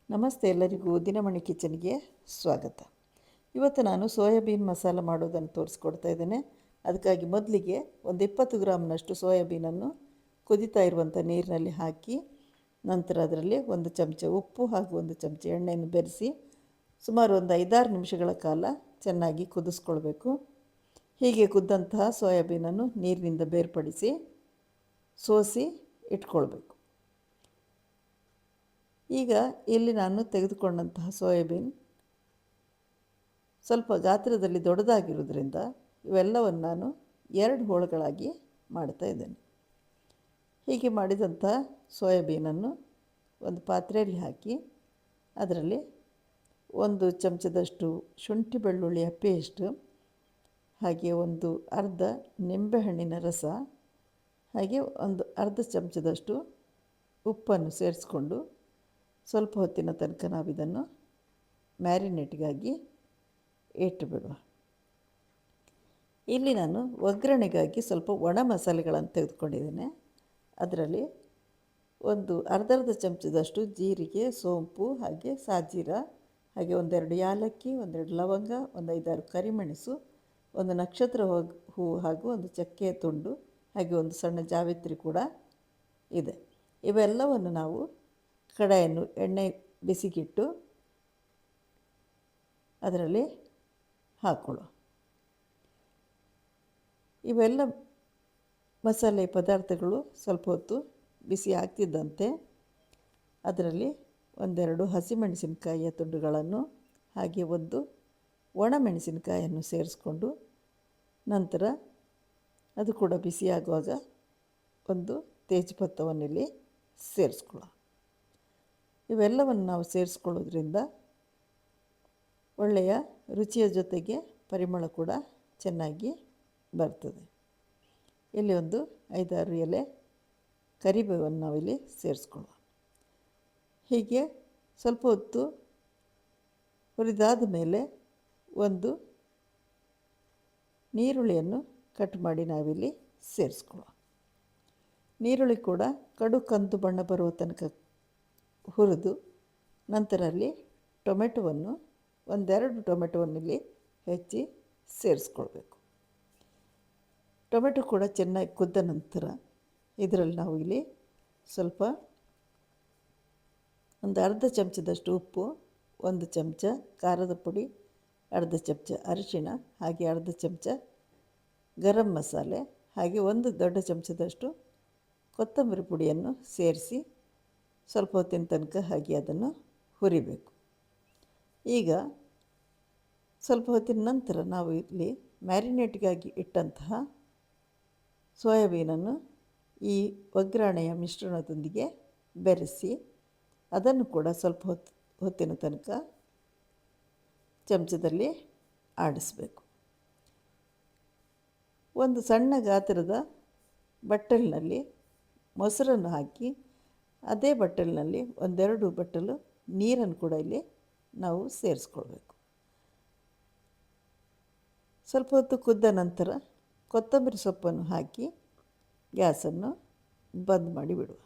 ನಮಸ್ತೆ, ಎಲ್ಲರಿಗೂ ದಿನಮಣಿ ಕಿಚನ್ಗೆ ಸ್ವಾಗತ. ಇವತ್ತು ನಾನು ಸೋಯಾಬೀನ್ ಮಸಾಲ ಮಾಡೋದನ್ನು ತೋರಿಸ್ಕೊಡ್ತಾ ಇದ್ದೇನೆ. ಅದಕ್ಕಾಗಿ ಮೊದಲಿಗೆ ಒಂದು 20 ಗ್ರಾಮ್ನಷ್ಟು ಸೋಯಾಬೀನನ್ನು ಕುದೀತಾ ಇರುವಂಥ ನೀರಿನಲ್ಲಿ ಹಾಕಿ, ನಂತರ ಅದರಲ್ಲಿ 1 ಚಮಚ ಉಪ್ಪು ಹಾಗೂ 1 ಚಮಚ ಎಣ್ಣೆಯನ್ನು ಬೆರೆಸಿ ಸುಮಾರು ಒಂದು 5-6 ನಿಮಿಷಗಳ ಕಾಲ ಚೆನ್ನಾಗಿ ಕುದಿಸ್ಕೊಳ್ಬೇಕು. ಹೀಗೆ ಕುದ್ದಂತಹ ಸೋಯಾಬೀನನ್ನು ನೀರಿನಿಂದ ಬೇರ್ಪಡಿಸಿ ಸೋಸಿ ಇಟ್ಕೊಳ್ಬೇಕು. ಈಗ ಇಲ್ಲಿ ನಾನು ತೆಗೆದುಕೊಂಡಂತಹ ಸೋಯಾಬೀನ್ ಸ್ವಲ್ಪ ಗಾತ್ರದಲ್ಲಿ ದೊಡ್ಡದಾಗಿರೋದ್ರಿಂದ ಇವೆಲ್ಲವನ್ನು ನಾನು 2 ಹೋಳುಗಳಾಗಿ ಮಾಡ್ತಾ ಇದ್ದೇನೆ. ಹೀಗೆ ಮಾಡಿದಂಥ ಸೋಯಾಬೀನನ್ನು ಒಂದು ಪಾತ್ರೆಯಲ್ಲಿ ಹಾಕಿ ಅದರಲ್ಲಿ 1 ಚಮಚದಷ್ಟು ಶುಂಠಿ ಬೆಳ್ಳುಳ್ಳಿಯ ಪೇಸ್ಟ್, ಹಾಗೆ ಒಂದು ಅರ್ಧ ನಿಂಬೆಹಣ್ಣಿನ ರಸ, ಹಾಗೆ ಒಂದು ಅರ್ಧ ಚಮಚದಷ್ಟು ಉಪ್ಪನ್ನು ಸೇರಿಸ್ಕೊಂಡು ಸ್ವಲ್ಪ ಹೊತ್ತಿನ ತನಕ ನಾವಿದನ್ನು ಮ್ಯಾರಿನೇಟ್ಗಾಗಿ ಇಟ್ಟುಬಿಡುವ. ಇಲ್ಲಿ ನಾನು ಒಗ್ಗರಣೆಗಾಗಿ ಸ್ವಲ್ಪ ಒಣ ಮಸಾಲೆಗಳನ್ನು ತೆಗೆದುಕೊಂಡಿದ್ದೇನೆ. ಅದರಲ್ಲಿ ಒಂದು ಅರ್ಧ ಚಮಚದಷ್ಟು ಜೀರಿಗೆ, ಸೋಂಪು, ಹಾಗೆ ಸಾಜೀರ, ಹಾಗೆ 1-2 ಯಾಲಕ್ಕಿ, 1-2 ಲವಂಗ, ಒಂದು 5-6 ಕರಿಮೆಣಸು, 1 ನಕ್ಷತ್ರ ಹೂವು ಹಾಗೂ 1 ಚಕ್ಕೆಯ ತುಂಡು, ಹಾಗೆ 1 ಸಣ್ಣ ಜಾವಿತ್ರಿ ಕೂಡ ಇದೆ. ಇವೆಲ್ಲವನ್ನು ನಾವು ಕಡಾಯನ್ನು ಎಣ್ಣೆ ಬಿಸಿಗಿಟ್ಟು ಅದರಲ್ಲಿ ಹಾಕ್ಕೊಳ್ಳೋ. ಇವೆಲ್ಲ ಮಸಾಲೆ ಪದಾರ್ಥಗಳು ಸ್ವಲ್ಪ ಹೊತ್ತು ಬಿಸಿ ಆಗ್ತಿದ್ದಂತೆ ಅದರಲ್ಲಿ 1-2 ಹಸಿಮೆಣಸಿನಕಾಯಿಯ ತುಂಡುಗಳನ್ನು ಹಾಗೆ 1 ಒಣಮೆಣಸಿನಕಾಯಿಯನ್ನು ಸೇರಿಸ್ಕೊಂಡು, ನಂತರ ಅದು ಕೂಡ ಬಿಸಿಯಾಗುವಾಗ 1 ತೇಜಪತ್ರವನ್ನಿಲ್ಲಿ ಸೇರಿಸ್ಕೊಳ್ಳೋ. ಇವೆಲ್ಲವನ್ನು ನಾವು ಸೇರಿಸ್ಕೊಳ್ಳೋದ್ರಿಂದ ಒಳ್ಳೆಯ ರುಚಿಯ ಜೊತೆಗೆ ಪರಿಮಳ ಕೂಡ ಚೆನ್ನಾಗಿ ಬರ್ತದೆ. ಇಲ್ಲಿ 5-6 ಎಲೆ ಕರಿಬೇವನ್ನು ನಾವಿಲ್ಲಿ ಸೇರಿಸ್ಕೊಳ್ಳುವ. ಹೀಗೆ ಸ್ವಲ್ಪ ಹೊತ್ತು ಹುರಿದಾದ ಮೇಲೆ 1 ನೀರುಳ್ಳಿಯನ್ನು ಕಟ್ ಮಾಡಿ ನಾವಿಲ್ಲಿ ಸೇರಿಸ್ಕೊಳ್ಳುವ. ನೀರುಳ್ಳಿ ಕೂಡ ಕಡು ಕಂದು ಬಣ್ಣ ಬರುವ ತನಕ ಹುರಿದು, ನಂತರ ಅಲ್ಲಿ ಟೊಮೆಟೊವನ್ನು 1-2 ಟೊಮೆಟೊವನ್ನಿಲ್ಲಿ ಹೆಚ್ಚಿ ಸೇರಿಸ್ಕೊಳ್ಬೇಕು. ಟೊಮೆಟೊ ಕೂಡ ಚೆನ್ನಾಗಿ ಕುದ್ದ ನಂತರ ಇದರಲ್ಲಿ ನಾವು ಇಲ್ಲಿ ಸ್ವಲ್ಪ ಒಂದು ಅರ್ಧ ಚಮಚದಷ್ಟು ಉಪ್ಪು, 1 ಚಮಚ ಖಾರದ ಪುಡಿ, ಅರ್ಧ ಚಮಚ ಅರಿಶಿಣ, ಹಾಗೆ ಅರ್ಧ ಚಮಚ ಗರಂ ಮಸಾಲೆ, ಹಾಗೆ 1 ದೊಡ್ಡ ಚಮಚದಷ್ಟು ಕೊತ್ತಂಬರಿ ಪುಡಿಯನ್ನು ಸೇರಿಸಿ ಸ್ವಲ್ಪ ಹೊತ್ತಿನ ತನಕ ಹಾಗೆ ಅದನ್ನು ಹುರಿಬೇಕು. ಈಗ ಸ್ವಲ್ಪ ಹೊತ್ತಿನ ನಂತರ ನಾವು ಇಲ್ಲಿ ಮ್ಯಾರಿನೇಟ್ಗಾಗಿ ಇಟ್ಟಂತಹ ಸೋಯಾಬೀನನ್ನು ಈ ಒಗ್ಗರಣೆಯ ಮಿಶ್ರಣದೊಂದಿಗೆ ಬೆರೆಸಿ ಅದನ್ನು ಕೂಡ ಸ್ವಲ್ಪ ಹೊತ್ತಿನ ತನಕ ಚಮಚದಲ್ಲಿ ಆಡಿಸಬೇಕು. ಒಂದು ಸಣ್ಣ ಗಾತ್ರದ ಬಟ್ಟಲಿನಲ್ಲಿ ಮೊಸರನ್ನು ಹಾಕಿ ಅದೇ ಬಟ್ಟಲಿನಲ್ಲಿ 1-2 ಬಟ್ಟಲು ನೀರನ್ನು ಕೂಡ ಇಲ್ಲಿ ನಾವು ಸೇರಿಸ್ಕೊಳ್ಬೇಕು. ಸ್ವಲ್ಪ ಹೊತ್ತು ಕುದ್ದ ನಂತರ ಕೊತ್ತಂಬರಿ ಸೊಪ್ಪನ್ನು ಹಾಕಿ ಗ್ಯಾಸನ್ನು ಬಂದ್ ಮಾಡಿ ಬಿಡುವ.